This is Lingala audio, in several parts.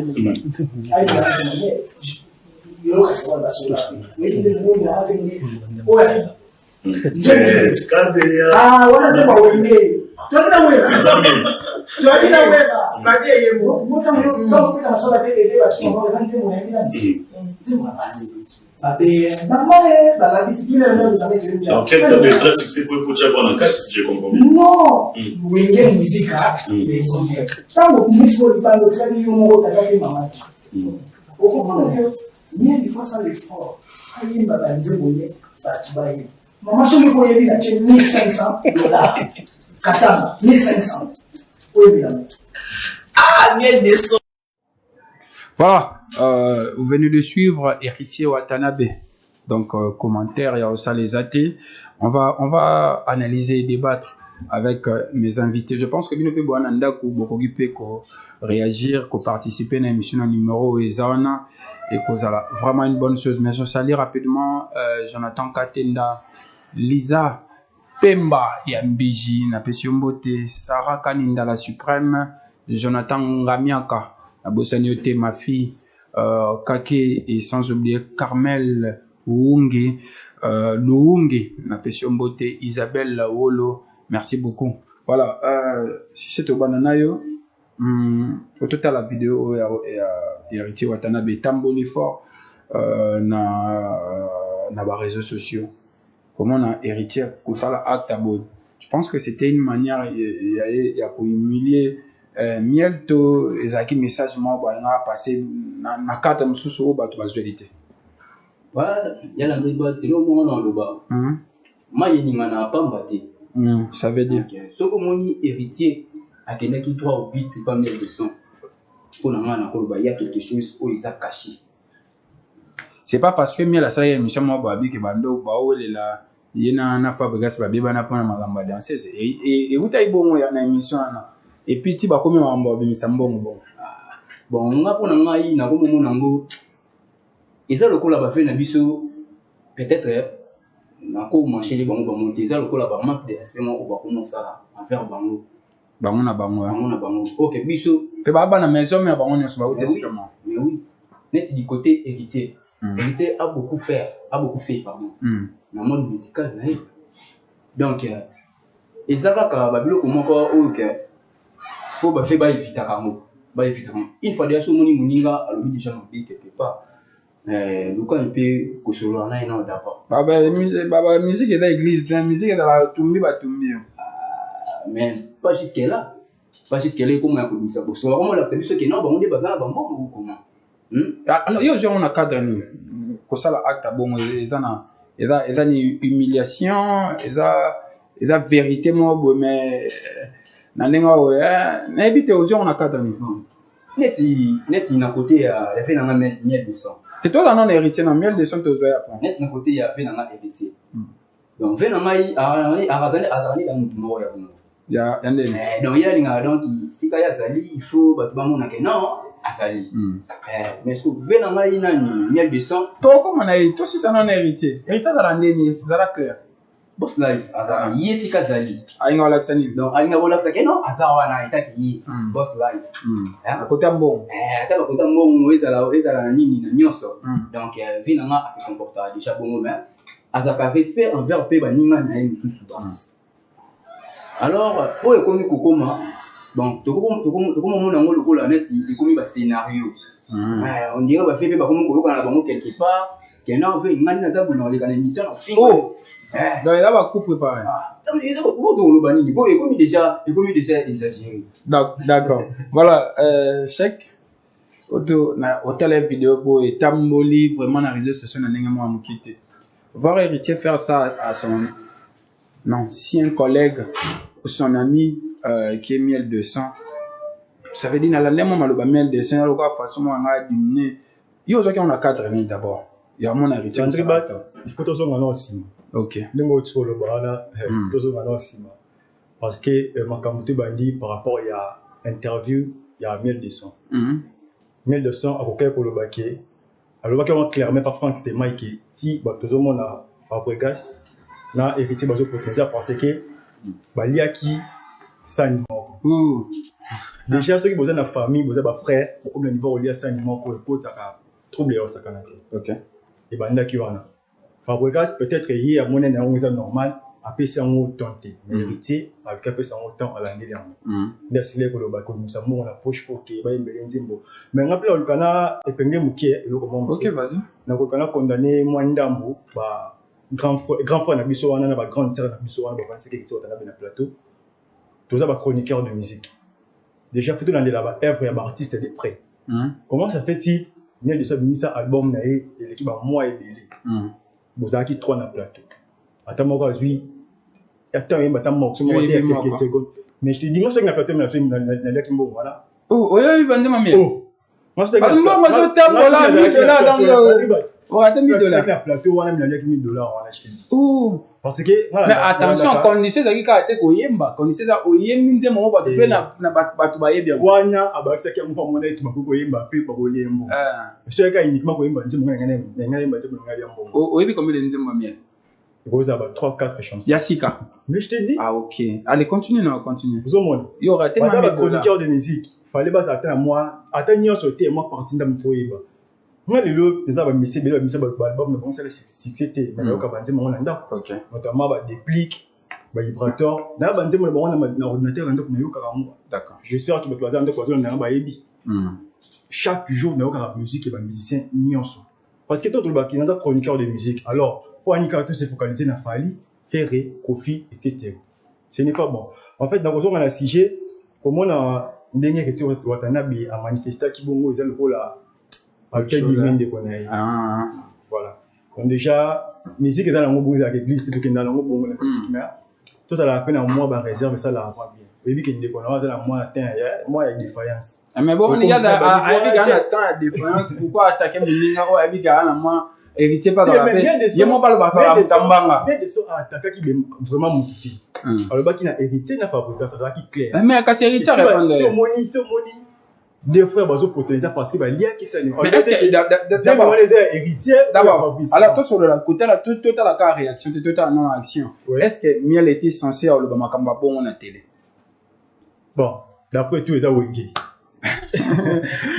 Quel type de cela succès pour tu avoir dans 4 si je comprends bien? Non, Wenge musique, les hommes. Quand vous finissez votre temps, vous allez vous montrer maman. Vous comprenez? Il faut ça l'effort. Aïe, maman, vous voyez, maman, si vous voyez, il a 1500 $. Kassam, 1500. Oui, évidemment. Ah, miel de son. Voilà, vous venez de suivre Héritier Watanabe. Donc, commentaire, il y a aussi les athées. On va analyser et débattre avec mes invités. Je pense que Binope Boananda, ko réagir, ko participer à l'émission numéro Ezaona et Kozala. Vraiment une bonne chose. Mais je salue rapidement Jonathan Katenda, Lisa Pemba Yambiji, Napesiombote, Sarah Kaninda la Suprême, Jonathan Ngamiaka, Abosaniote, ma fille, Kake et sans oublier Carmel Luunge, Napesiombote, Isabelle Lawolo. Merci beaucoup. Voilà, si c'est au bananayo, au total la vidéo est Héritier Watanabe tamboli fort na réseaux sociaux. Comment on a héritier Koutala Actabod. Je pense que c'était une manière pour humilier Mielto ezaki message moi ba passer na carte mususu ba to bazwelité. Voilà, il y a l'endroit c'est le moment dans le bas. Mayeninga na pamba te. Ça veut dire ce que mon héritier a quelqu'un qui 3 ou 8 c'est pas mieux de son. Pour la main il y a quelque chose où ils a caché. C'est pas parce que miel la salle émission moi babi que bando ba ole la yena na Fabregas babi bana pona magamba danseuse et utai bongo ya na émission na et puis ti ba komi mamba babi misambongo bon. Bon nga pona ngai na ko mo nango eza lokola ba fait na biso peut-être na ko marché les bango ba monter eza lokola ba manque de respect mo ba commencer envers bango na bango OK biso pe ba na maison mais bango ne se ba uté comment. Mais oui net du côté héritier. Héritier a beaucoup fait pardon. Dans le monde musical là. Donc ezaka babilo komoko o que faut ba fait ba éviter kango. Une fois déjà moni muninga alobi déjà mbi quelque part. Le quoi il peut que sur là non d'abord. Baba musique est dans l'église, la musique est dans la tumbi ba tumbi. Mais pas jusqu'à là. Pas jusqu'à là comment ya ko ça. So comment la c'est que non ba on dit bazana ba mbongo comment. Alors yo on a cadre ni ko sala acte bon eza ni humiliation eza vérité mo mais na nenga o na ebite aux on a cadre ni net na côté ya fait na miel de sang. C'est toi la non héritier na miel de sang to zoya pa. Net na côté ya fait na héritier. Donc fait na mai azali la mutu mo ya bongo. Ya ndene. Donc ya linga donc sika ya zali il faut ba to ba mona ke non azali. Mais ce que fait na mai na ni miel de sang. To comme on a toi si ça non héritier. Héritier za ndeni c'est ça clair. Boss life azali yesika zali. Ainga la ksani. Donc ainga bola ke non azawa na itaki boss life. À côté mbongo. Ata ba côté mbongo ezala nini na nyonso. Donc vina nga a se comporter déjà bongo mais azaka respect envers pe ba ninga na mususu ba. Alors pour ekomi kokoma bon toko mona ngo lokola neti ekomi ba scénario. On dirait ba fait pe ba komo koyoka na bango quelque part que non veut ngani na zabu na lekana émission na film. Donc il va couper préparer. Il va couper le banini. Bon ekomi déjà exagéré. D'accord. Voilà chèque auto na hôtel vidéo pour etamboli vraiment na réseaux sociaux na ndenge mo amukité. Voir héritier faire ça à son ancien collègue ou son ami qui est miel de sang. Ça veut dire na la nemo maloba miel de sang loka façon mo nga diminuer. Yo zo ki on a 4 années d'abord. Il y a mon héritier. Il faut toujours maintenant aussi. OK. Ndemo tsho lo bana toujours maintenant aussi. Parce que makamutu bandi par rapport il y a interview il y a miel de sang. Miel de sang a kokai ko lo baké. Alors on clairement par Franck c'était Mike si ba toujours mon a Fabregas na héritier bazo potenza parce que baliaki ça Déjà, ceux qui posent la famille, posent les frères, comme le niveau où il y a 5 mois pour écouter, ça va troubler ça. Ok. Et ben, là, qui va là. Fabrikas, peut-être, il y a mon énergie normal, après, c'est un mot tenté. Mais héritier, avec un peu, c'est un temps à l'année dernière. Là, c'est là que le bac, nous savons, on approche pour qu'il y ait une zimbo. Mais on appelle le Ghana, et puis, ok, vas-y. Donc, on a condamné Mwandambo, grand frère Nabiso, on a une grande sœur Nabiso, on a un plateau. Tout ça, chroniqueur de musique. Déjà, il faut que là-bas, œuvre et artiste de près. Comment ça fait-il? Il y a des mis ça album, et l'équipe a moi et Belé. Vous avez qui 3 dans le plateau. Attends, moi, je suis. Attends, il y a quelques secondes. Mais je te dis, moi, je suis dans le plateau, mais je suis dans le plateau, voilà. Oh, oui, oui, ben, ma mère. Oh, moi, je suis dans le plateau, $1000 on a mis $1000, on a acheté. Oh. Parce que, mais attention, quand on dit ça, il y a des Oyemba. Quand on dit ça, Oyemba, on va te faire na bien. Wana, abakisa kia mpa mona itu makuko Oyemba, puis par Oyemba. Je suis uniquement Oyemba, c'est mon ngane, c'est mon ngane. Oyemba, combien de nzemba mien? Vous avez 3-4 chansons. Yassika. Mais je te dis. Ah, ok. Allez, continue, non, continue. Vous avez il y aura tellement de chroniqueur de musique. Il fallait pas attendre à moi. Attendre sauter moi partir dans mon foyer. Moi, les lots, les arbres, mais album, mais bon, c'est le succès. Mais là, quand on dit, ok. Notamment, déplique, vibrateur. Là, on dit, on a un ordinateur, on a un d'accord. J'espère qu'il va être un chaque jour, on a une musique et un musicien nuance. Parce que toi, tu es un chroniqueur de musique. Alors, pour un tout se focaliser dans Fali, Ferré, Kofi, etc. Ce n'est pas bon. En fait, dans le on a un sujet, comme on a une dernière question, Watanabe a manifesté qui bon, ils ont le rôle à quel domaine de connaître. Voilà. Donc déjà, musique est dans le monde avec l'église, tout qui est dans le monde, la musique, mais tout ça la peine à moi, bah réserve ça là va bien. Et puis qu'il déconne, ça là moi atteint, moi avec défaillance. Mais bon, on y a un temps à défaillance. Pourquoi attaquer le ligne ou avec un moi éviter pas dans la paix. Il y a mon pas le bafard à Mutambanga. Il y a des gens à attaquer qui vraiment mouti. Alors bah qui n'a hérité n'a pas pour ça qui clair. Mais à casser héritier répondre. C'est money. Deux frères bazo protéger parce que bah il y a qui ça. Mais est-ce que d'abord les héritiers d'abord. Alors toi sur le côté là tout la cas réaction, tout la non action. Est-ce que Miel était censé au Lobama Kamba bon na télé? Bon, d'après tout ça wenge.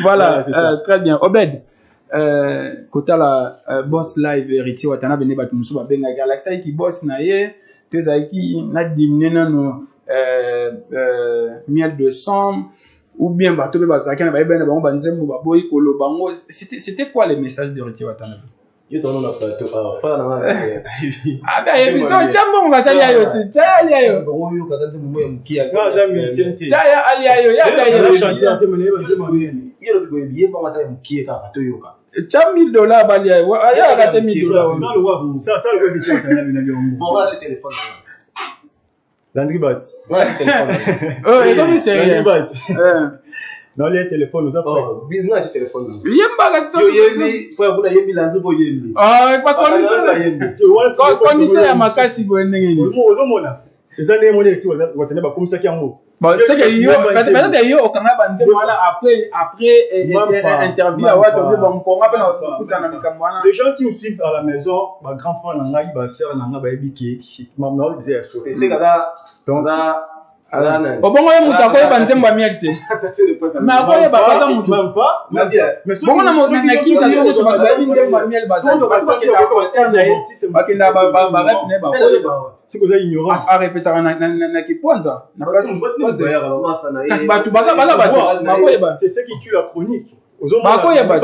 Voilà, très bien. Obed. Côté la boss live héritier Watanabe ne batu muso ba benga Galaxy qui boss na ye te za qui na diminuer na no Miel de somme ou bien bato be bazaka na ba ben ba banzembo ba boy kolo bango c'était quoi les messages de héritier Watanabe? Yo tono na plateau fa na ah ben il biso chambo ngasali ayo tsali ayo oyo kadante mumo ya mukia ngaza misente tsaya ali ayo ya chantier ate mene banzembo yeni yo bigo biye ba mata mukia ka to yoka $1000 bali ayo ya ka $1000 ça le roi héritier Watanabe na liongo bon là c'est téléphone Landry Bat là c'est téléphone oh et comme c'est Landry Bat dans les téléphones nous avons là c'est téléphone yemba ka sto yo yemi frère kuna yemi Landry bo yemi pas connaisseur ya makasi bo ndenge ni ozomona eza ndenge moni héritier Watanabe bakomisaki yango. Bon, c'est que yo, peut-être yo au Canada banze voilà après interview à Watt on bon on rappelle na mikamwana. Les gens qui me suivent à la maison, ma grand frère nanga ba sœur nanga ba ebiki, maman on disait so. C'est kada donc obongo ye mutu akoye banzembo ya miel te mais akoye bakata mutu même pas bongo na kinta so nyonso bato bayebi nzembo ya miel bazali bato bakenda concert na ye bakenda barep ne bakoye c'est que ça ignorance arepetaka na kiponza na place kasi bato bakoyeba c'est ce qui tue la chronique bakoyeba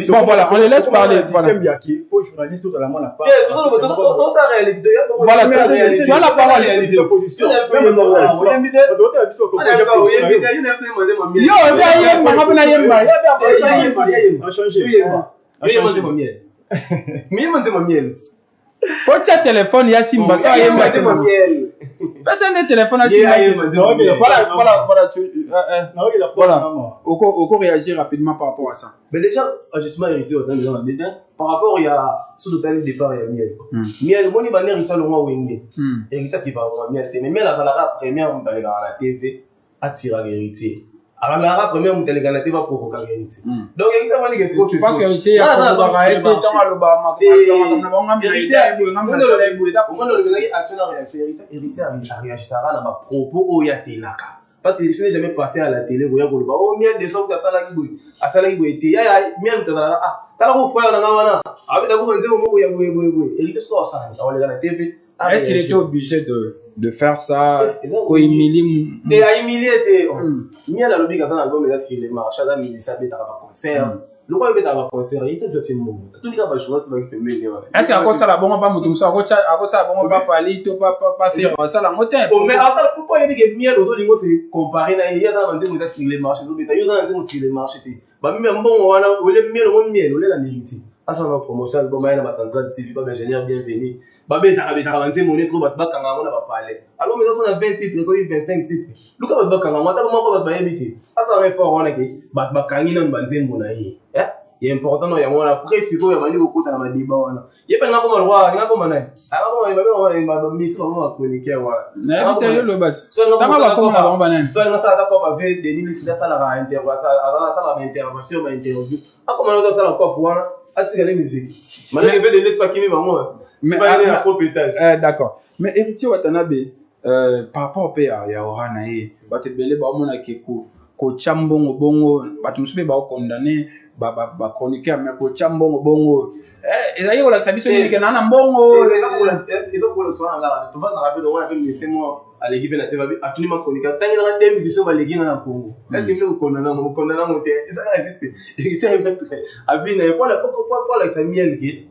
bon voilà on les laisse parler voilà pour journaliste tout à la main la part tout ça réalité voilà tu as la parole Pocha téléphone ya Simba ça yemba miel. Personne ne téléphone à Simba. Voilà. Oko réagir rapidement par rapport à ça. Mais déjà justement ici dans les par rapport il y a sous le période départ il y a miel. Miel moni banner ça le mois wenge. Et ça qui va miel mais la première on dans la TV attire héritier. Alors la première on dans la TV va provoquer héritier. Donc ça moni que tu penses que héritier il y a dans Alobama héritier a réagi à la propos au ya telaka parce que je n'ai jamais passé à la télé, oh, miel de son, à Salaki Bouyé, miel de la Talako Foyer, avec la gouvernement, et il se sort ça, on est dans la TV. Est-ce qu'il était obligé de faire ça? Quoi, humilié? Et à humilier, miel à l'obligation d'album, mais c'est les marchés, il s'habille à un concert. Le roi est à un concert, il était sorti de mon tout les gars, je vois, tu vas me mettre. Est-ce qu'à cause ça, la bonne pas mouton, à cause ça, bon, pas fallu, pas faire ça, la montée. Oh, mais à ça, pourquoi il y a des miel aux autres, c'est comparé, il y a un vendeur qui sur les marchés, il y a un vendeur sur les marchés. Bah, même bon, on a miel, on est la mérite. À ça, on a promotion, bon, il y a un central TV, pas ingénieur bienvenu. Bah, ben, t'as inventé mon étro, bah, quand on va parler. Alors, mais on a 20 titres, on a 25 titres. Look at the Bakanga, t'as comment on va inviter. À ça, on est fort, on a dit, bah, Bakangi, on va dire mon aïe. Il est important, il y a un après, si vous avez beaucoup dans le débat. Il y a pas de roi, il y a pas de roi. Alors, il va me mise on va communiquer. Il y a le bas. Soit on a d'accord avec des lignes, c'est ça la intervention, ça la intervention, ma interview. Ah, comment on a ça encore pour moi? Ah, tu as la musique. Maintenant, il veut de l'espace qui m'est moi. Mais d'accord. Mais héritier Watanabe, par rapport au pays, il y a Oranae, Baté Belé, Bamona Keko, Kochambongo Bongo, Batumsube Bao condamné, chroniqueur, mais Kochambongo Bongo. Et d'ailleurs, la Sabiso, il y a un bongo. Et donc, le soir, tu vas te rappeler de moi avec mes 6 mois à l'équipe de la TV, absolument chroniqueur. Tant qu'il y aura des musiciens, on va les gagner dans le Congo. Est-ce que vous condamnez mon terrain? C'est ça la juste. Et tu as vu, pourquoi la miel qui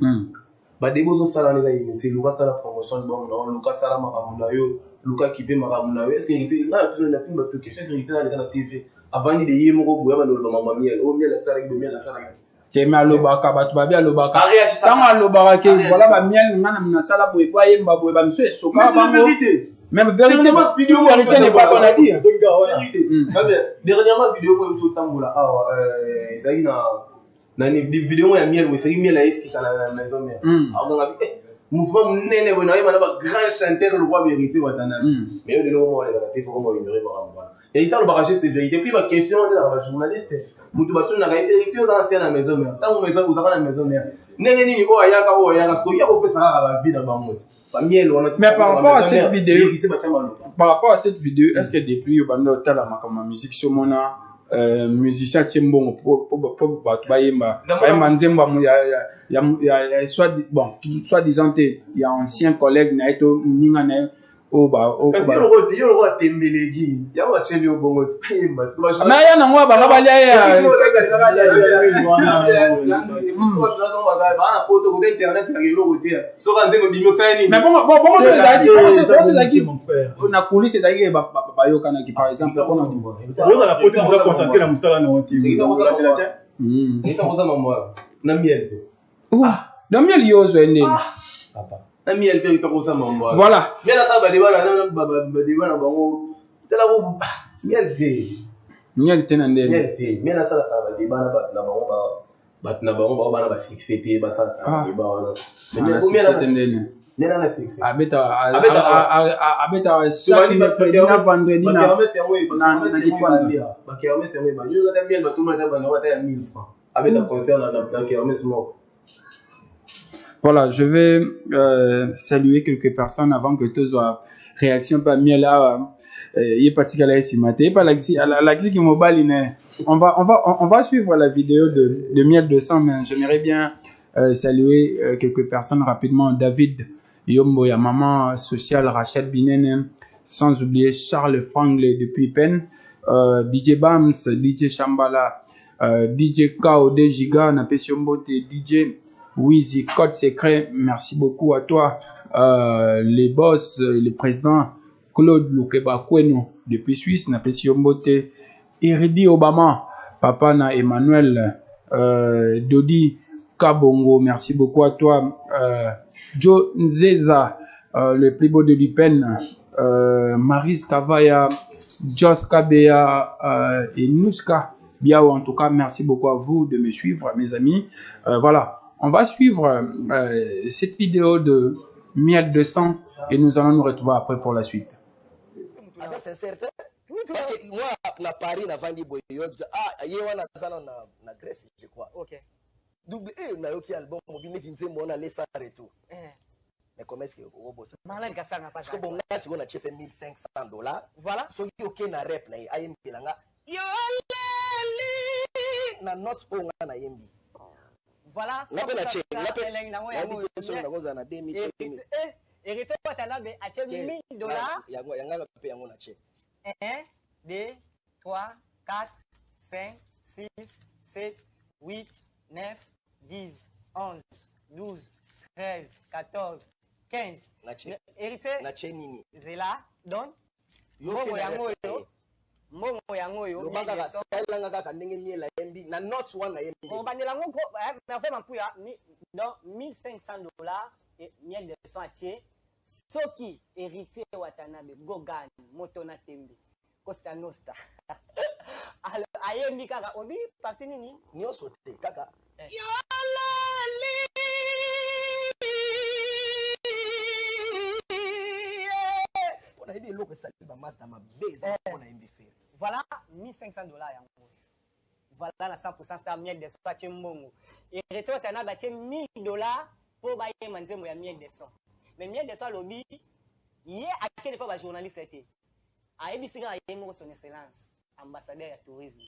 bah des beaux ça dans les c'est Lucas ça la promotion bon non Lucas ça la maramuna yo Lucas qui peut maramuna yo est-ce que il là tout la pimba tout question c'est dans la TV avant de y mo go boya no mama miel o miel ça avec miel ça avec Kema lobaka batu babia lobaka tanga lobaka ke voilà ba miel ngana mna sala boy po yemba boy ba monsieur soka bango même vérité vidéo vérité n'est pas qu'on a dit dernièrement vidéo moi tout tambola ça y na ni vidéo ya miel c'est miel à estika na maison mère alors on a vu mouvement nene bon na ba grand chanteur le roi vérité watana mais le moment la TV comment ignorer maramba et il ça le barrage c'est vérité puis ma question de la journaliste mutu batu na gaite héritier aux anciens na maison mère tant maison vous avez na maison mère nene nini o ayaka so ya ko pesa la vie na ba moti ba miel on a mais par rapport à cette vidéo est-ce que depuis au bando tala makama musique sur mona musicien tiembongo pour bayemba nzemba ya soit disant il y a ancien collègue na eto ninga na o ba kasi yo lo tembelegi ya wa cheli o bongo timba mais ya na ngwa ba bali ya na coulisse ezaki bayoka na ki par exemple on a pote nous a concentré la musala na TV na miel na miel yozo ende papa na miel pe ça ça mambo voilà mais là ça ba débat na bango tela ko miel te na ndé mais là ça ba débat na bango na bango ba 60 ba ça débat na mais là ndé nena na 6 abeta chaque vendredi na bakirame c'est moi yo za miel ba tout le monde ba 1000 francs abeta concert na kirame c'est moi. Voilà, je vais saluer quelques personnes avant que tu sois réaction pas mieux là. Il est parti à la SIMAT, pas l'axi qui mobile. On va suivre la vidéo de miel de sang, mais j'aimerais bien saluer quelques personnes rapidement. David Yombo, ya maman sociale Rachel Binene, sans oublier Charles Frangle depuis Penn, DJ Bams, DJ Shambhala, DJ Kao, DJ Giga, Napes Yombote, DJ Wizy, Code Secret, merci beaucoup à toi, les boss, le président Claude Lukeba Kweno depuis Suisse, Napes Yombote, Iridi Obama, Papa na Emmanuel, Dodi Kabongo, merci beaucoup à toi, Joe Nzeza, le plus beau de l'Upen, Maris Kavaya, Jos Kabea et Nuska Biao, en tout cas, merci beaucoup à vous de me suivre, mes amis. Voilà. On va suivre cette vidéo de miel de sang et nous allons nous retrouver après pour la suite. C'est certain. Parce que moi, à Paris, à Vandi Boyot, il y a un Grèce, je crois. Ok. Double E, on a eu album, on a les et tout. mais comment est-ce que vous bossez? Malade Gassanga pas. Parce que bon, là, si on a acheté $1,500, voilà. So you okay na rep na ayem pelanga. Yo na not on na yembi. Voilà. Na pena check. Na pena na yango na 2000. Héritier Watanabe a $1,000. Yanga pe yango na check. 1, 2, 3, 4, 5, 6, 7, 8, 9, 10, 11, 12, 13, 14, 15. Héritier. Na chenini. Zela, don. Mbongo yango yo. Lobanga salanga kaka ndenge miela yembi na not one na yembi. On bandela ngo na vraiment puya donc $1,500 et miel de son atie. Soki héritier Watanabe Gogan Motona Tembe Costa Nostra. Alors ayembi kaka obi parti nini? Nyo sote kaka. Voilà $1,500 yango. Voilà la 100% star miel de son atie mbongo. Héritier Watanabe atie $1,000 pour baye manzemo ya miel de son. Mais miel de son lobby, hier à quelle fois les journalistes étaient à Ebisika Yemo son excellence, ambassadeur de tourisme,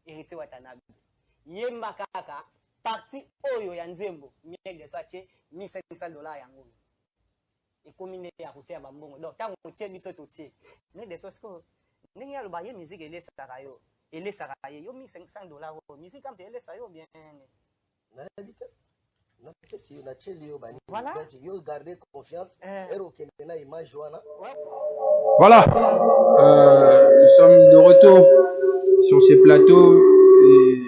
héritier Watanabe. Yemba kaka, parti Oyo Yanzembo, miel de son $1,500 yango. Et combien à routier à Bambongo. Donc, tant qu'on tient du sautier, mais des choses que nous avons la musique et les sarayo. Et les sarayo, $1,500. Musique comme les sarayo bien. Voilà. Yo garder confiance. Voilà. Nous sommes de retour sur ce plateau. Et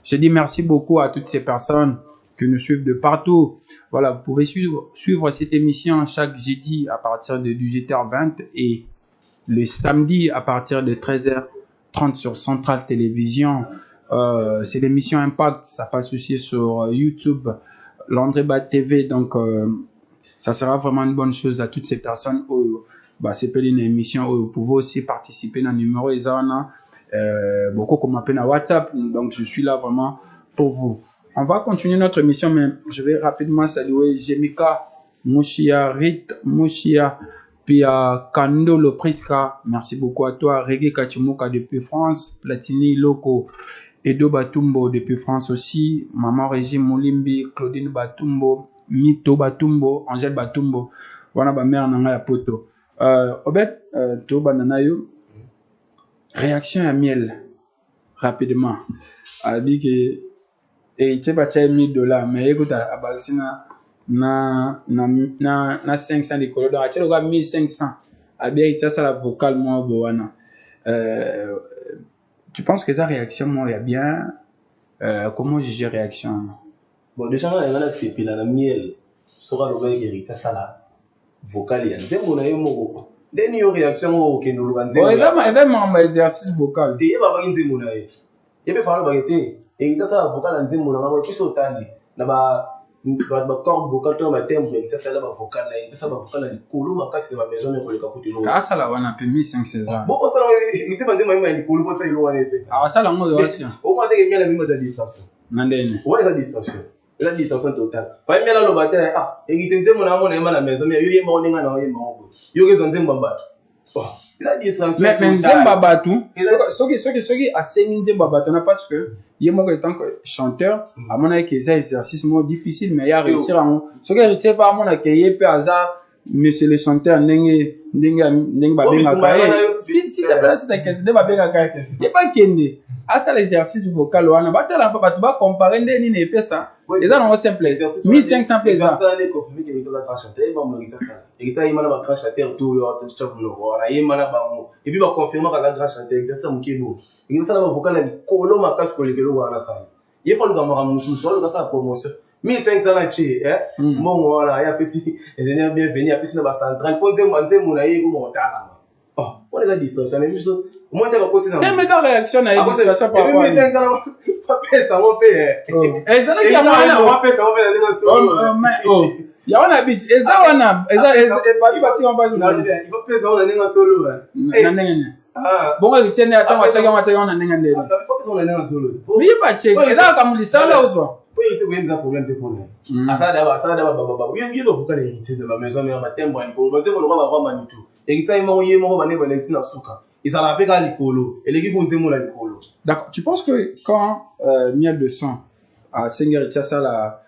je dis merci beaucoup à toutes ces personnes qui nous suivent de partout. Voilà, vous pouvez suivre cette émission chaque jeudi à partir de 18h20 et le samedi à partir de 13h30 sur Centrale Télévision. C'est l'émission Impact, ça passe aussi sur YouTube, Landré Bat TV, donc ça sera vraiment une bonne chose à toutes ces personnes. C'est une émission où vous pouvez aussi participer à un numéro beaucoup comme appelle à WhatsApp, donc je suis là vraiment pour vous. On va continuer notre émission, mais je vais rapidement saluer Jemika, Mouchia, Rit, Mouchia, puis Kando Lopriska, merci beaucoup à toi, Reggae Kachumuka depuis France, Platini Loco, Edo Batumbo depuis France aussi, Maman Régine Moulimbi, Claudine Batumbo, Mito Batumbo, Angèle Batumbo, voilà ma mère nanga ya poto. Obet, to banana yo, réaction à miel, rapidement. A dit que, héritier batia $1,000, mais écoute, à Balsina, na 500 de colo, donc à tiens, 1,500. A bien, il tient ça la vocale, moi, boana. Tu penses que sa réaction, moi, il y a bien, comment juger réaction? Bon, déjà, il y a ce qui est la miel, sera le gars qui hérite ça là, vocal, il y a des mots, des réactions au Kendo Luganze. Oui, il y a un exercice vocal. Il y a pas de mots, il y a pas de variété. Et ça, ça vocal en zémo, on a plus autant. Là-bas, corde vocale, on a tempo, et ça, là, vocal, et ça, vocal, et coulou, ma casse, ma maison, on est capoté l'eau. Ah, ça, là, on a pu 1,500 ans. Bon, ça, il s'est pas dit, mais il coulou, ça, il doit aller. Ah, ça, là, on doit aussi. Au moins, il y a la même distraction. Nandene. Ouais, la distraction. La distraction totale. Fallait bien là, le bataille, et il t'aime, mon amour, à la maison, mais il y a mon nom, il y a mon nom. Il y a un zémo, la distraction. Mais Nzemba Batou, ce qui a saigné Nzemba Batou, parce que, il y a moi, étant que chanteur, à mon avis, c'est un exercice difficile, mais il y a réussi à mon. Ce qui est réussi par mon accueil, peu hasard, monsieur le chanteur, n'engue si t'as pas cette question, il n'y a pas qu'un. À ça, l'exercice vocal, on a battu la papa, tu vas comparer des lignes et ça. Et ça, on simple. 1,500 pesos. Ça, les confirmés que les autres chanteur, ils vont me dire ça. Et ça, ils m'ont pas grand chanteur, tout, ils m'ont pas et puis, ils vont confirmer que la grand chanteur, c'est ça, mon kébou. Et ça, le vocal, il colo ma casse pour les kilo, on a ça. Il faut le gamaram moussou, soit le ça promotion. 1,500 là, bon, voilà, il y a petit, les ingénieurs bienvenus, il y a petit, dans la centrale, pour dire, moi, mon aïe, vous m'en oh, on est à distance, on est juste. Au moins, tu vas continuer. Quelle méthode de réaction à la distraction par rapport à ça? Ça va faire. Et ça, il y a un il y a un habit. Et ça, on a. Et ça, il va faire ça, on a un solo. Bon, il tient à temps, on a un solo. Mais il n'y a pas de check. Et ça, comme il ça là, ou soit. héritier, vous avez un problème de problème. À ça, d'abord, il y a beaucoup d'héritiers de ma maison, mais ma thème, on va avoir Manitou. Héritier, il m'a envoyé mon Valentin Souka. Et ça l'a fait à l'écolo. Et les gens ont dit mon l'écolo. D'accord. Tu penses que quand Miel de Son a Seigneur ça la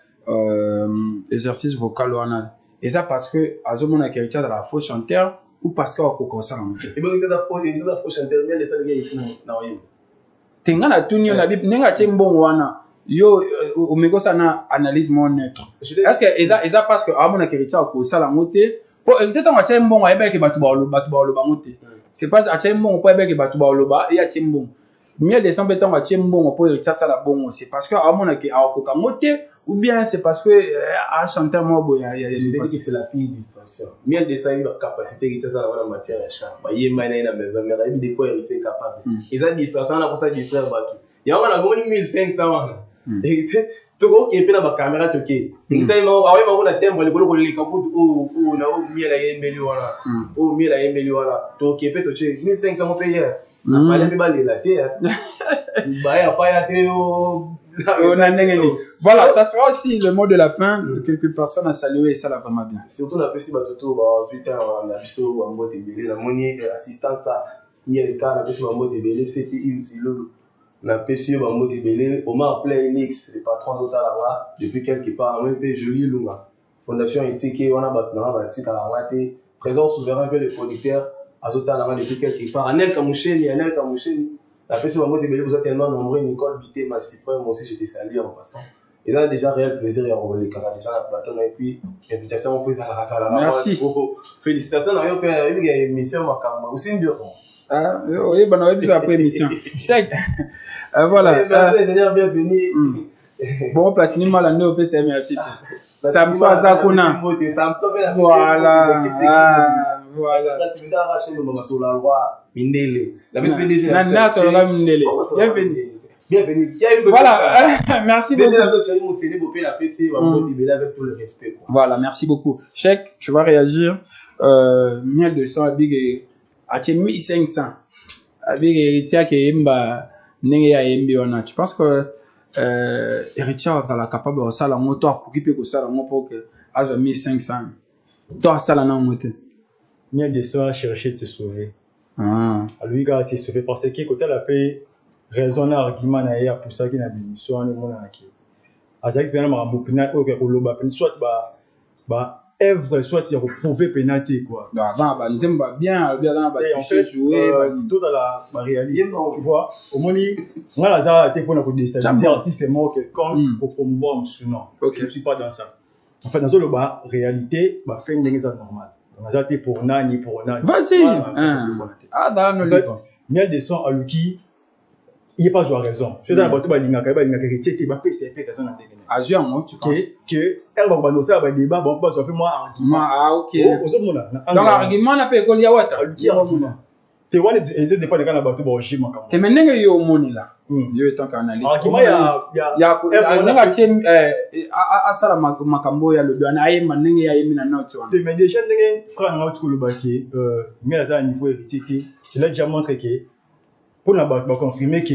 exercice vocal ou anal, et ça parce que Azomon a héritier de la faux chanteur ou parce qu'il a coco ça? Et bien, c'est la faux chanteur, Miel de Son, il y a ici, non, Tengana tunio na bip nenga chembon wana yo omego sana analyse mon neutre. Est-ce que eza parce que amona kerita ko sala ngote po nteta nga chembon wa ebeke batu ba lo ngote. C'est pas a chembon ko ebeke batu ba lo ba ya chembon. Miel de son beton nga chembon po kerita sala bongo, c'est parce que amona ke akoka ngote ou bien c'est parce que a chanter mo boya ya je dis que c'est la fille distorsion. Miel de son une capacité qui ça la matière à chat. Ba yema na maison mais il de quoi héritier capable. Ils ont distorsion na pour ça distraire batu. Ya on a goni 1500 wana. Héritier to ko ke pena ba caméra to ke. Héritier mo awe mo na tembo le bolo le kabutu o na o miel a yembeli wana. O miel a yembeli wana. To ke pe to che 1500 mo payer. Na pas les balles la terre. Ba ya pa ya te o. Voilà, ça sera aussi le mot de la fin. Quelques personnes à saluer et ça va vraiment bien. Surtout la peste batoto, ensuite on a visto en mode belé, la monnaie assistance hier le cas la peste en mode belé, c'était une silo. La peste en mode belé, Omar Play Nix, les patrons d'Ottawa depuis quelque part, on fait joli Lunga. Fondation éthique, on a bâti à la moitié, trésor souverain vers les producteurs, à Ottawa depuis quelque part. Anel Kamoucheni. La personne en mode de vous êtes tellement nombreux, Nicole Bité, ma cyprès, moi aussi j'étais salué en passant. Et là, déjà, réel plaisir à revoir les camarades, déjà la plateau, et puis, invitation, on fait ça à la merci. Félicitations, on a fait une émission, aussi une bureau. Ah, oui, bon, on a vu après émission. Voilà. Bienvenue. Bon, Platini Malande au PC, merci. Samson Zakuna. Voilà. Voilà. Bienvenue. Voilà. Merci beaucoup. Voilà, merci beaucoup. Cheikh, tu vas réagir. Miel de son avec 1500. Avec héritier qui est tu penses que héritier va capable de faire la moto à couper pour ça la moto pour que à 1500. Toi ça la non moto. Miel de son a cherché de se sauver. À lui gars s'est sauvé parce que côté la paix raisonner argument na ya pour ça qui na biso on est mon na ki. Azaki pena marambo pena o ke koloba pena soit ba œuvre soit il prouver pénalité quoi. Avant ba nzemba bien dans ba jouer tout à la réalité tu vois au moni moi la za te pour déstabiliser artiste mort quelqu'un pour promouvoir son nom. Je ne suis pas dans ça. En fait dans le bas réalité ba fait une ça normal. On a été pour nani. Vas-y. Ah dans le livre. Miel de son à Luki il n'y a pas de raison. Je suis dans la bataille de héritier qui va payer ses raisons dans des Azur, moi, tu penses que elle va nous faire un débat, bon, pas faire moi argument. Ah, ok. Donc, l'argument n'a pas école Yawata. Tu vois, les autres dépendent de la bataille de Roger. Tu m'as dit yo moni là. Yo tant qu'analyste. Argument, il y a. Asala makambo ya lobi ana aye manenge ya yemi na note wana. Tu m'as déjà dit frère na tu le baquet mais là à niveau héritier, c'est là déjà montré que pour la confirmer que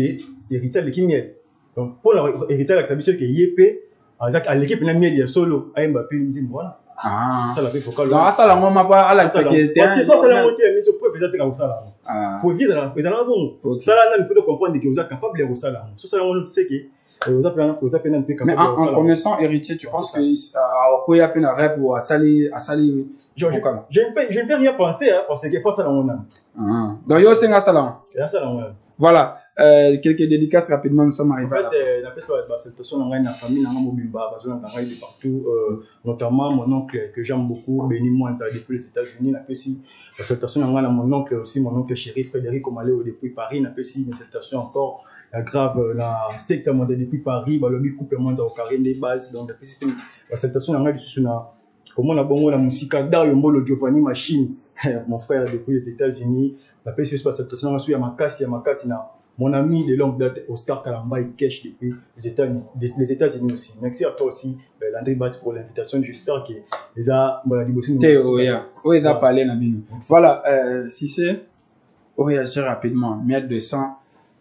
héritier de Kimiel. Donc pour l'héritage de Sabisio qui est épais, à l'équipe n'a miel solo à Mbappé dit voilà. Ah. Ça la fait focal. Non, ça la maman pas à la sécurité. Parce que soit ça la moitié mais tu peux peut-être comme ça là. Pour vivre dans la bon. Ça là on peut comprendre que vous êtes capable de ça là. Soit ça on sait que vous avez un peu capable. Mais en connaissant héritier, tu penses que quoi il y a peine à rêve ou à sali je ne peux rien penser parce que pas ça dans mon âme. Donc yo c'est ça là. C'est ça là. Voilà, quelques dédicaces rapidement, nous sommes arrivés. En fait, la situation dans la famille, dans de partout, notamment mon oncle que j'aime beaucoup, Béni Mwanza depuis les États-Unis, la situation dans mon oncle aussi, mon oncle chéri Frédéric Omalé depuis Paris, la situation encore grave, la sexe mondiale depuis Paris, le lobby couple Mwanza au carré des bases, donc la situation dans la comment on a bon la musique Dario Mbolo Giovanni Machine, mon frère depuis les États-Unis. La PCS passe cette situation sur Yamakasi mon ami de longue date Oscar Kalamba et Kesh depuis les États-Unis aussi. Merci à toi aussi Landry Bat pour l'invitation. J'espère que les a voilà aussi ils a parlé Nabino. Voilà si c'est réagir rapidement Miel de sang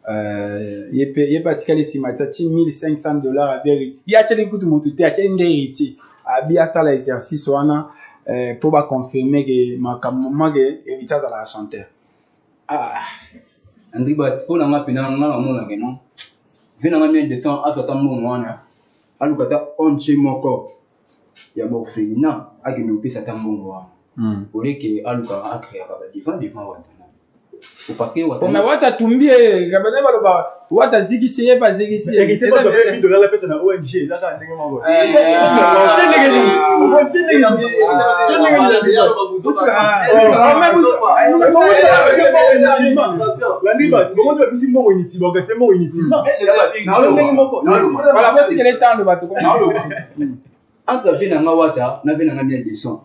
il pas tika les simata 1500 dollars à bien il y a tchèque tout mon tout a tchèque héritier a bien ça l'exercice wana pour ba confirmer que ma maman que héritage à la chanteur Andri bati pour nga pina nga mona ke non vina nga mien descend à tota mo wana alukata onche moko ya bo fina ake no pisa tambongo wana oleke aluka akrea ka ba devant wana parce que mais wata tumbie kabane baloba wata zikisi pas zikisi héritier pas de $1000 la personne na ONG là ka ndenge moko entre vina nga wata na vina nga mien descend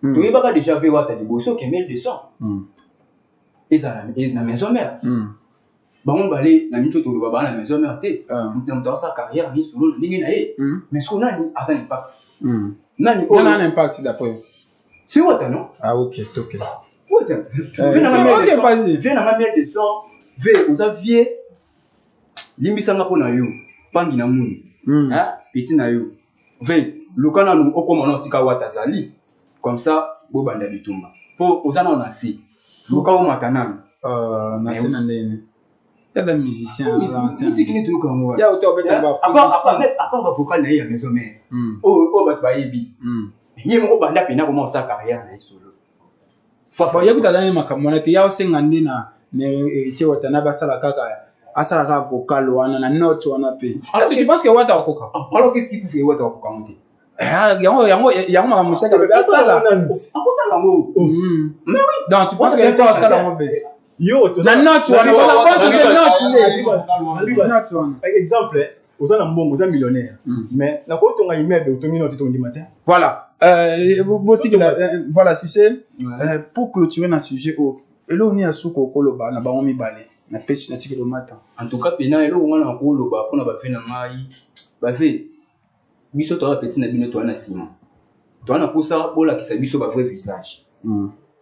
toyebaka déjà ve wata liboso ke mien descend eza na maison mère bango bale na mincho to baba na maison mère te mutu sa carrière ni solo ndenge na ye mais ce qu'on a ni asa impact nani on a un impact d'après c'est wata non ah ok wata vina nga mien descend ve oza vie limbisa nga pona yo pangi na muni petit na yo ve lokana no okoma na sika wata zali comme ça bo banda bitumba po ozana na si luka o matana na sina ndene ya da musicien musique ni tuka mo ya auto beta ba apa ba vocal na ya maison mère o ba ba yebi ye mo banda pena ko mo sa carrière na solo fa ya kutadana makamona te ya osenga ndina ne che watana ba sala kaka asala ka vocal wana na note wana pe est-ce que tu penses que wata wakoka alors qu'est-ce qui fait wata wakoka monter yango mamusaka asala akosala ngo mais oui donc tu penses que tu asala ngo be yo na note wana note wana exemple oza na mbongo oza millionnaire mais na ko tonga immeuble otongi note tondi matin voilà voilà tu sais pour clôturer na sujet o elo ni asuko koloba na bango mibale na pesi na tikelo matin en tout cas pena elo ngana koloba pona ba fe na mai ba fe biso to petit na bino to na sima to na posa bola ki sa biso ba vrai visage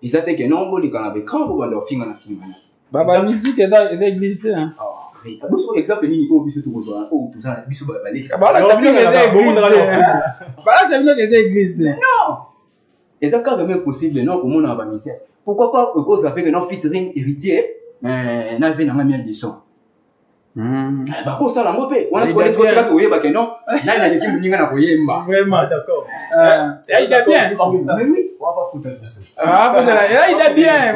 izate ke non boli kana be quand bo banda finga na finga baba musique est église hein biso exemple ni ko biso to ko o to sa biso ba balé bala sa bino que c'est église non ezaka même possible non ko mona ba misère pourquoi pas ko ça fait que non featuring héritier na vie na mien de son ba ko sala ngope wana ko leso ka to yeba ke non na na ki muninga na ko yemba vraiment d'accord il est bien mais oui on va pas foutre ça il est bien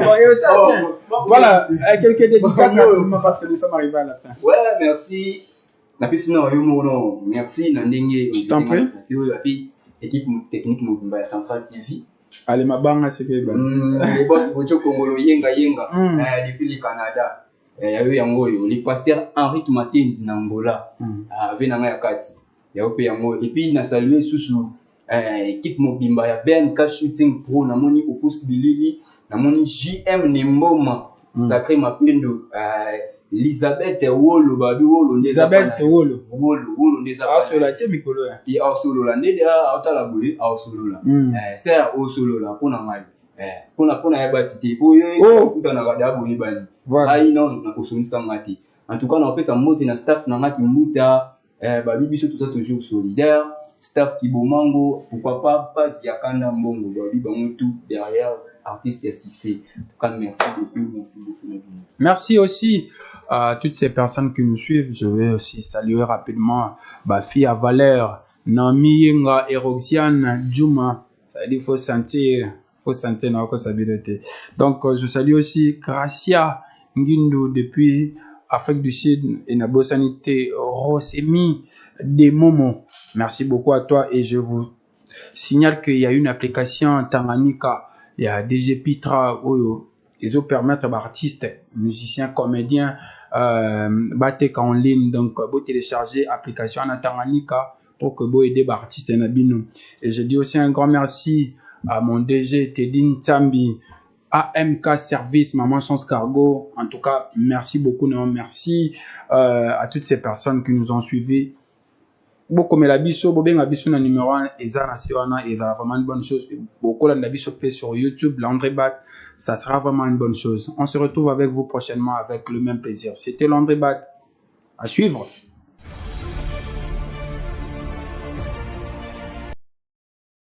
voilà quelques dédicaces parce que nous sommes arrivés à la fin ouais merci na pisi na yo mono merci na ndenge puis équipe technique Mobimba ya Central TV allez mabanga c'est que le boss bocho Kongolo yenga depuis le Canada ya yo yango yo le pasteur Henri Tumatenzi na Angola ave na ya kati ya ope yango et puis na saluer susu équipe Mobimba ya BNK Shooting Pro na moni opposibilili na moni JM Nemboma Sacré Mapendo Elisabeth Wolo babi Wolo Elisabeth Wolo ndeza asola te mikolo ya ti asola ndede autala boye asola c'est asola pona ngai pona ya batité po yo kutana kada boye bani ai non na kosomisa ngati en tout cas na opesa mbote na staff na ngati mbuta babi biso tout ça toujours solidaire staff Kibomango pourquoi pas Ziakanda Mbongo babi bango tout derrière artiste SIC. Merci beaucoup. Merci aussi à toutes ces personnes qui nous suivent. Je vais aussi saluer rapidement Bafi à Valère, Nami Yenga et Roxiane Djouma. Ça veut dire qu'il faut sentir notre stabilité. Donc, je salue aussi Gracia Ngindu depuis Afrique du Sud et Nabo Sanité Rosemi Demomo. Merci beaucoup à toi et je vous signale qu'il y a une application Tanganyika. Il y a DG Pitra où ils ont permettre à artistes, musiciens, comédiens, battre en ligne. Donc, vous télécharger l'application en Tanganyika pour que vous aider les artistes et nabino. Et je dis aussi un grand merci à mon DG Tedin Tsambi, AMK Service, Maman Chance Cargo. En tout cas, merci beaucoup. Non, merci à toutes ces personnes qui nous ont suivis. beaucoup mais la biso bobenga biso na numéro 1 ezana siwana et ça vraiment une bonne chose beaucoup la biso sur YouTube Landry Bat, ça sera vraiment une bonne chose. On se retrouve avec vous prochainement avec le même plaisir. C'était Landry Bat, à suivre.